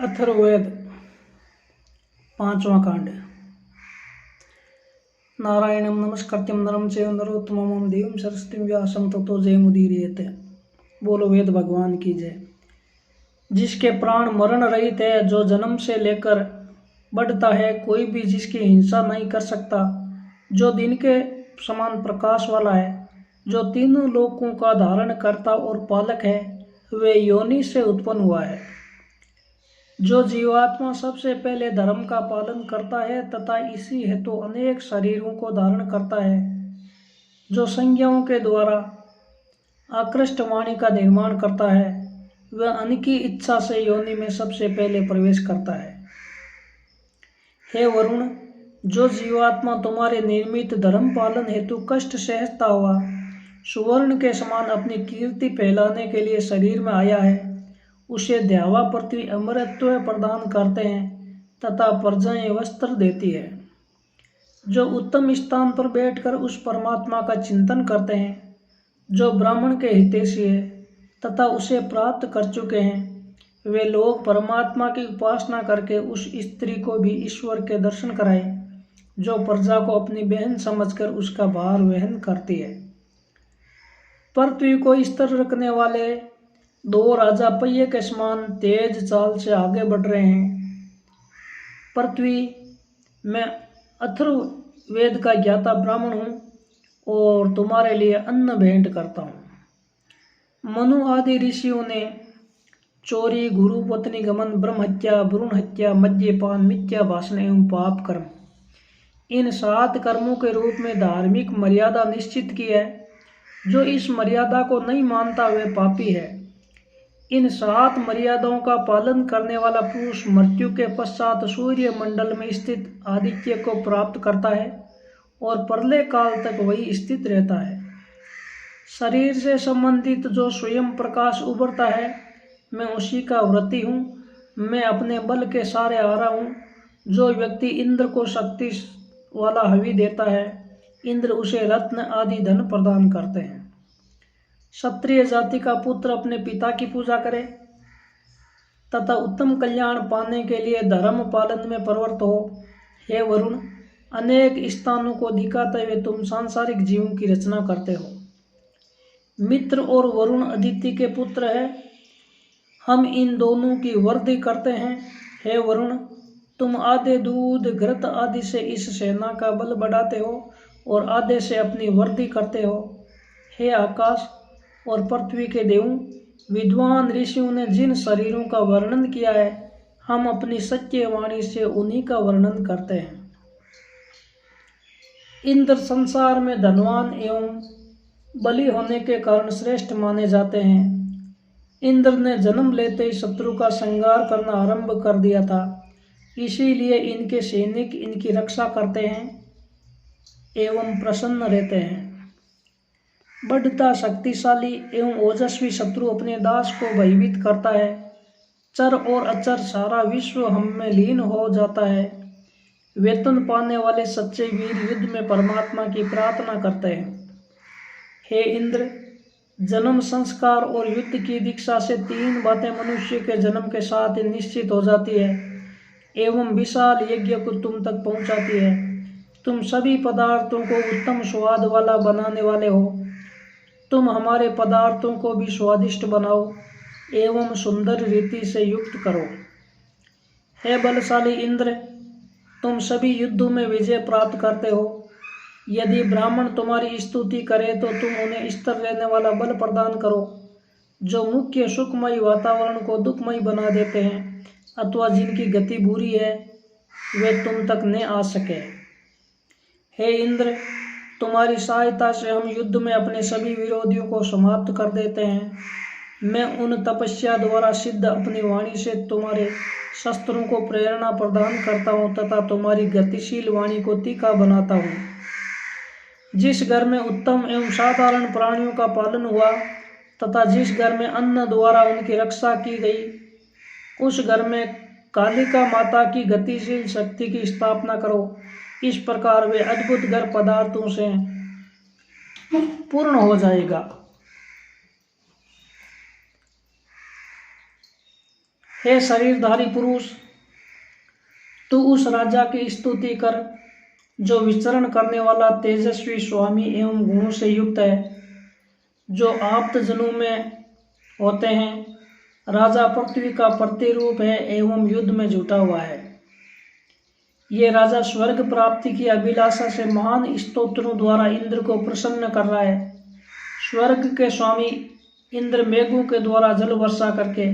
अथर्ववेद पांचवा कांड। नारायणं नमस्कृत्यं नरं चैव नरोत्तमं देवीं सरस्वतीं व्यासं ततो जयमुदीरयेत्। बोलो वेद भगवान की जय। जिसके प्राण मरण रहित है, जो जन्म से लेकर बढ़ता है, कोई भी जिसकी हिंसा नहीं कर सकता, जो दिन के समान प्रकाश वाला है, जो तीनों लोकों का धारण करता और पालक है, वे योनि से उत्पन्न हुआ है। जो जीवात्मा सबसे पहले धर्म का पालन करता है तथा इसी हेतु अनेक शरीरों को धारण करता है, जो संज्ञाओं के द्वारा आकृष्ट वाणी का निर्माण करता है, वह अन्न की इच्छा से योनि में सबसे पहले प्रवेश करता है। हे वरुण, जो जीवात्मा तुम्हारे निर्मित धर्म पालन हेतु कष्ट सहता हुआ सुवर्ण के समान अपनी कीर्ति फैलाने के लिए शरीर में आया है, उसे द्यावा पृथ्वी अमरत्व प्रदान करते हैं तथा प्रजाएं वस्त्र देती है। जो उत्तम स्थान पर बैठकर उस परमात्मा का चिंतन करते हैं, जो ब्राह्मण के हितैषी है तथा उसे प्राप्त कर चुके हैं, वे लोग परमात्मा की उपासना करके उस स्त्री को भी ईश्वर के दर्शन कराएं, जो प्रजा को अपनी बहन समझकर उसका भार वहन करती है। पृथ्वी को स्थिर रखने वाले दो राजा पहिए के समान तेज चाल से आगे बढ़ रहे हैं। पृथ्वी, मैं अथर्ववेद का ज्ञाता ब्राह्मण हूँ और तुम्हारे लिए अन्न भेंट करता हूँ। मनु आदि ऋषियों ने चोरी, गुरु पत्नी गमन, ब्रह्म हत्या, भ्रूण हत्या, मद्यपान, मिथ्या भाषण एवं पाप कर्म, इन 7 कर्मों के रूप में धार्मिक मर्यादा निश्चित की है। जो इस मर्यादा को नहीं मानता वह पापी है। इन 7 मर्यादाओं का पालन करने वाला पुरुष मृत्यु के पश्चात सूर्य मंडल में स्थित आदित्य को प्राप्त करता है और प्रलय काल तक वही स्थित रहता है। शरीर से संबंधित जो स्वयं प्रकाश उभरता है, मैं उसी का व्रती हूँ। मैं अपने बल के सारे आ रहा हूँ। जो व्यक्ति इंद्र को शक्ति वाला हवि देता है, इंद्र उसे रत्न आदि धन प्रदान करते हैं। क्षत्रिय जाति का पुत्र अपने पिता की पूजा करे तथा उत्तम कल्याण पाने के लिए धर्म पालन में प्रवृत्त हो। हे वरुण, अनेक स्थानों को दिखाते हुए तुम सांसारिक जीवों की रचना करते हो। मित्र और वरुण अदिति के पुत्र है। हम इन दोनों की वृद्धि करते हैं। हे वरुण, तुम आधे दूध, घृत आदि से इस सेना का बल बढ़ाते हो और आधे से अपनी वृद्धि करते हो। हे आकाश और पृथ्वी के देवों, विद्वान ऋषियों ने जिन शरीरों का वर्णन किया है, हम अपनी सत्य वाणी से उन्हीं का वर्णन करते हैं। इंद्र संसार में धनवान एवं बली होने के कारण श्रेष्ठ माने जाते हैं। इंद्र ने जन्म लेते ही शत्रु का संहार करना आरंभ कर दिया था, इसीलिए इनके सैनिक इनकी रक्षा करते हैं एवं प्रसन्न रहते हैं। बढ़ता शक्तिशाली एवं ओजस्वी शत्रु अपने दास को भयभीत करता है। चर और अचर सारा विश्व हम में लीन हो जाता है। वेतन पाने वाले सच्चे वीर युद्ध में परमात्मा की प्रार्थना करते हैं। हे इंद्र, जन्म, संस्कार और युद्ध की दीक्षा से 3 बातें मनुष्य के जन्म के साथ ही निश्चित हो जाती है एवं विशाल यज्ञ को तुम तक पहुंचाती है। तुम सभी पदार्थों को उत्तम स्वाद वाला बनाने वाले हो। तुम हमारे पदार्थों को भी स्वादिष्ट बनाओ एवं सुंदर रीति से युक्त करो। हे बलशाली इंद्र, तुम सभी युद्धों में विजय प्राप्त करते हो। यदि ब्राह्मण तुम्हारी स्तुति करे तो तुम उन्हें स्थिर रहने वाला बल प्रदान करो। जो मुख्य सुखमय वातावरण को दुखमय बना देते हैं अथवा जिनकी गति बुरी है, वे तुम तक न आ सके। हे इंद्र, तुम्हारी सहायता से हम युद्ध में अपने सभी विरोधियों को समाप्त कर देते हैं। मैं उन तपस्या द्वारा सिद्ध अपनी वाणी से तुम्हारे शस्त्रों को प्रेरणा प्रदान करता हूँ तथा तुम्हारी गतिशील वाणी को तीखा बनाता हूँ। जिस घर में उत्तम एवं साधारण प्राणियों का पालन हुआ तथा जिस घर में अन्न द्वारा उनकी रक्षा की गई, उस घर में कालिका माता की गतिशील शक्ति की स्थापना करो। इस प्रकार वे अद्भुत घर पदार्थों से पूर्ण हो जाएगा। हे शरीरधारी पुरुष, तू उस राजा की स्तुति कर जो विचरण करने वाला तेजस्वी स्वामी एवं गुणों से युक्त है, जो आप्तजनों में होते हैं। राजा पृथ्वी का प्रतिरूप है एवं युद्ध में जुटा हुआ है। ये राजा स्वर्ग प्राप्ति की अभिलाषा से महान स्तोत्रों द्वारा इंद्र को प्रसन्न कर रहा है। स्वर्ग के स्वामी इंद्र मेघों के द्वारा जल वर्षा करके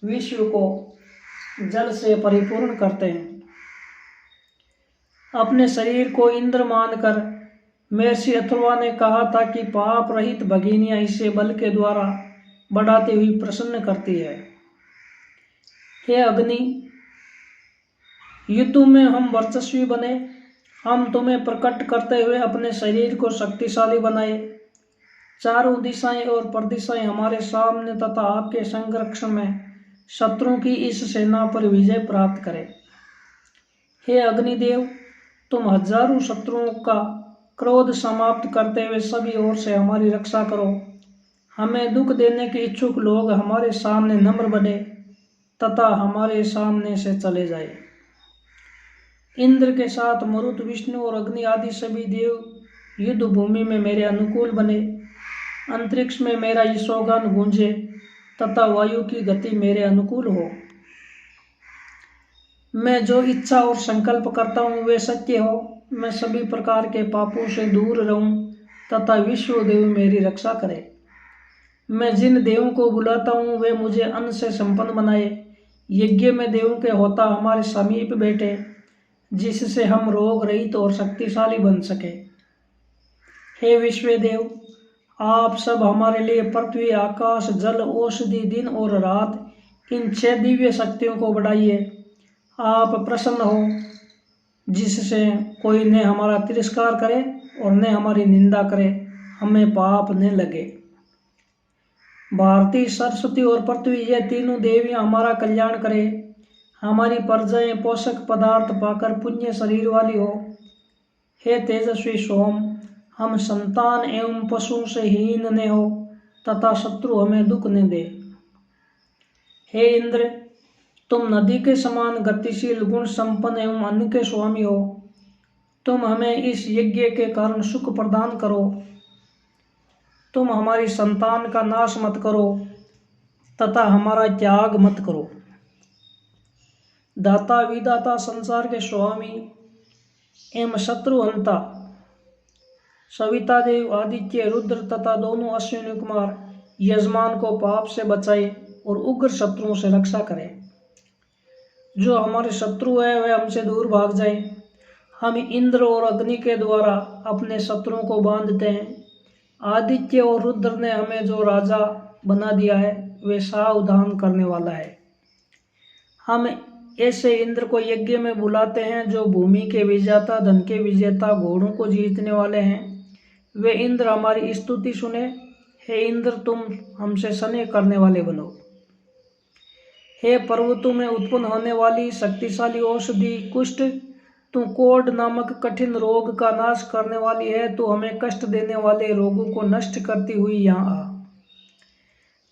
विश्व को जल से परिपूर्ण करते हैं। अपने शरीर को इंद्र मानकर महर्षि अथर्वा ने कहा था कि पाप रहित भगिनियां इसे बल के द्वारा बढ़ाती हुई प्रसन्न करती है। हे अग्नि, युद्धों में हम वर्चस्वी बने। हम तुम्हें प्रकट करते हुए अपने शरीर को शक्तिशाली बनाए। चारों दिशाएं और प्रदिशाएं हमारे सामने तथा आपके संरक्षण में शत्रुओं की इस सेना पर विजय प्राप्त करें। हे अग्निदेव, तुम हजारों शत्रुओं का क्रोध समाप्त करते हुए सभी ओर से हमारी रक्षा करो। हमें दुख देने के इच्छुक लोग हमारे सामने नम्र बने तथा हमारे सामने से चले जाए। इंद्र के साथ मरुत, विष्णु और अग्नि आदि सभी देव युद्ध भूमि में मेरे अनुकूल बने। अंतरिक्ष में मेरा यशोगान गूंजे तथा वायु की गति मेरे अनुकूल हो। मैं जो इच्छा और संकल्प करता हूँ वे सत्य हो। मैं सभी प्रकार के पापों से दूर रहूं तथा विश्व देव मेरी रक्षा करे। मैं जिन देवों को बुलाता हूँ वे मुझे अन्न से संपन्न बनाए। यज्ञ में देवों के होता हमारे समीप बैठे, जिससे हम रोग रहित और शक्तिशाली बन सके। हे विश्वदेव, आप सब हमारे लिए पृथ्वी, आकाश, जल, औषधि, दिन और रात इन 6 दिव्य शक्तियों को बढ़ाइए। आप प्रसन्न हो, जिससे कोई न हमारा तिरस्कार करे और न हमारी निंदा करे, हमें पाप न लगे। भारती, सरस्वती और पृथ्वी ये तीनों देवियां हमारा कल्याण करे। हमारी प्रजाएं पोषक पदार्थ पाकर पुण्य शरीर वाली हो। हे तेजस्वी सोम, हम संतान एवं पशुओं से हीन न हो तथा शत्रु हमें दुख न दे। हे इंद्र, तुम नदी के समान गतिशील, गुण संपन्न एवं अन्न के स्वामी हो। तुम हमें इस यज्ञ के कारण सुख प्रदान करो। तुम हमारी संतान का नाश मत करो तथा हमारा त्याग मत करो। दाता विदाता, संसार के स्वामी एवं शत्रुहंता सविता देव, आदित्य, रुद्र तथा दोनों अश्विनी कुमार यजमान को पाप से बचाए और उग्र शत्रुओं से रक्षा करे। जो हमारे शत्रु है वे हमसे दूर भाग जाए। हम इंद्र और अग्नि के द्वारा अपने शत्रुओं को बांधते हैं। आदित्य और रुद्र ने हमें जो राजा बना दिया है वे सावधान करने वाला है। हम ऐसे इंद्र को यज्ञ में बुलाते हैं जो भूमि के विजेता, धन के विजेता, घोड़ों को जीतने वाले हैं। वे इंद्र हमारी स्तुति सुने। हे इंद्र, तुम हमसे स्नेह करने वाले बनो। हे पर्वतों में उत्पन्न होने वाली शक्तिशाली औषधि कुष्ठ, तू कोढ़ नामक कठिन रोग का नाश करने वाली है। तू हमें कष्ट देने वाले रोगों को नष्ट करती हुई यहाँ आ।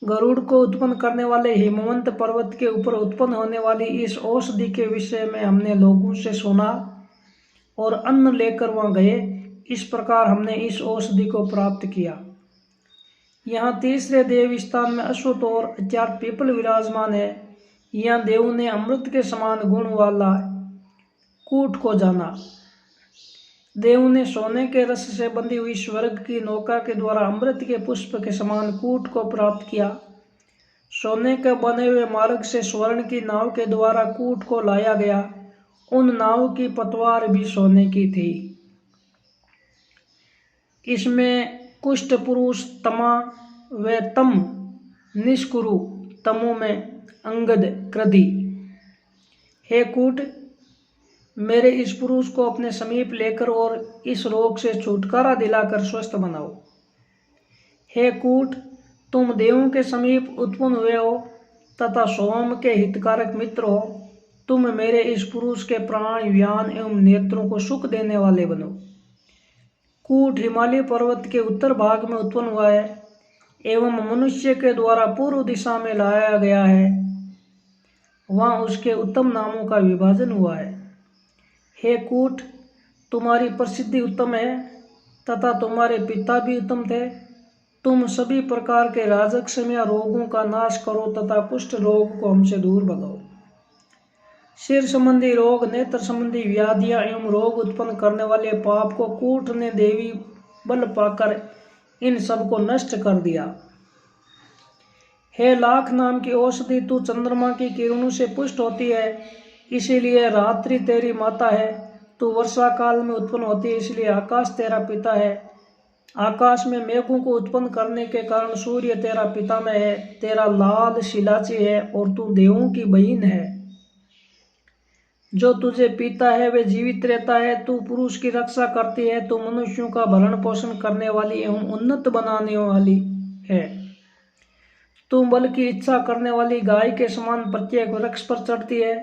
गरुड़ को उत्पन्न करने वाले हिमवंत पर्वत के ऊपर उत्पन्न होने वाली इस औषधि के विषय में हमने लोगों से सुना और अन्न लेकर वहां गए। इस प्रकार हमने इस औषधि को प्राप्त किया। यहाँ तीसरे देव स्थान में अश्वत्थ और अचार पीपल विराजमान है। यहाँ देवों ने अमृत के समान गुण वाला कूट को जाना। देवों ने सोने के रस से बंधी हुई स्वर्ग की नौका के द्वारा अमृत के पुष्प के समान कूट को प्राप्त किया। सोने के बने हुए मार्ग से स्वर्ण की नाव के द्वारा कूट को लाया गया। उन नाव की पतवार भी सोने की थी। इसमें कुष्ठ पुरुष तमा व तम निष्कुरु, तमो में अंगद कृधि। हे कूट, मेरे इस पुरुष को अपने समीप लेकर और इस रोग से छुटकारा दिलाकर स्वस्थ बनाओ। हे कूट, तुम देवों के समीप उत्पन्न हुए हो तथा सोम के हितकारक मित्र हो। तुम मेरे इस पुरुष के प्राण, व्यान एवं नेत्रों को सुख देने वाले बनो। कूट हिमालय पर्वत के उत्तर भाग में उत्पन्न हुआ है एवं मनुष्य के द्वारा पूर्व दिशा में लाया गया है। वहाँ उसके उत्तम नामों का विभाजन हुआ है। हे कूट, तुम्हारी प्रसिद्धि उत्तम है तथा तुम्हारे पिता भी उत्तम थे। तुम सभी प्रकार के राजकसम रोगों का नाश करो तथा कुष्ठ रोग को हमसे दूर भगाओ। सिर संबंधी रोग, नेत्र संबंधी व्याधियां एवं रोग उत्पन्न करने वाले पाप को कूट ने देवी बल पाकर इन सब को नष्ट कर दिया। हे लाख नाम की औषधि, तू चंद्रमा की किरणों से पुष्ट होती है, इसीलिए रात्रि तेरी माता है। तू वर्षा काल में उत्पन्न होती है, इसलिए आकाश तेरा पिता है। आकाश में मेघों को उत्पन्न करने के कारण सूर्य तेरा पितामह है। तेरा लाल शिलाची है और तू देवों की बहन है। जो तुझे पीता है वे जीवित रहता है। तू पुरुष की रक्षा करती है। तू मनुष्यों का भरण पोषण करने वाली एवं उन्नत बनाने वाली है। तू बल की इच्छा करने वाली गाय के समान प्रत्येक वृक्ष पर चढ़ती है।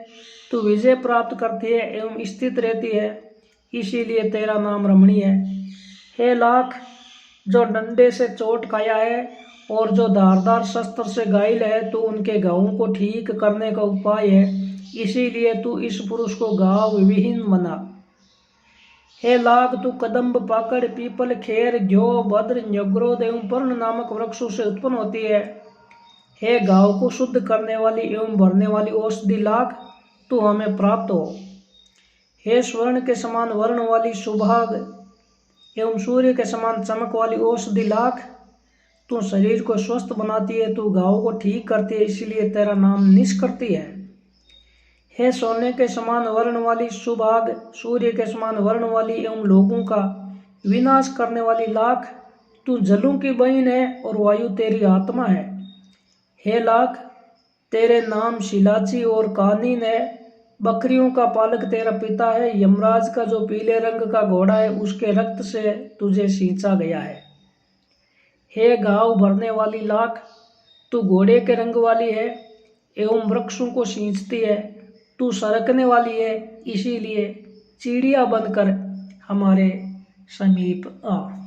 तू विजय प्राप्त करती है एवं स्थित रहती है, इसीलिए तेरा नाम रमणीय है। हे लाख, जो डंडे से चोट खाया है और जो धारदार शस्त्र से घायल है, तू उनके घावों को ठीक करने का उपाय है, इसीलिए तू इस पुरुष को घाव विहीन बना। हे लाख, तू कदम्ब, पाकड़, पीपल, खेर, घ्यो, भद्र, न्यग्रोध एवं पर्ण नामक वृक्षों से उत्पन्न होती है। हे घाव को शुद्ध करने वाली एवं भरने वाली औषधि लाख, तू हमें प्राप्त हो। हे स्वर्ण के समान वर्ण वाली सुभाग एवं सूर्य के समान चमक वाली औषधि लाख, तू शरीर को स्वस्थ बनाती है। तू घाव को ठीक करती है, इसलिए तेरा नाम निष्कृति है। हे सोने के समान वर्ण वाली सुभाग, सूर्य के समान वर्ण वाली एवं लोगों का विनाश करने वाली लाख, तू जलों की बहन है और वायु तेरी आत्मा है। हे लाख, तेरे नाम शिलाची और कानीन है। बकरियों का पालक तेरा पिता है। यमराज का जो पीले रंग का घोड़ा है, उसके रक्त से तुझे सींचा गया है। हे घाव भरने वाली लाख, तू घोड़े के रंग वाली है एवं वृक्षों को सींचती है। तू सरकने वाली है, इसीलिए चिड़िया बनकर हमारे समीप आ।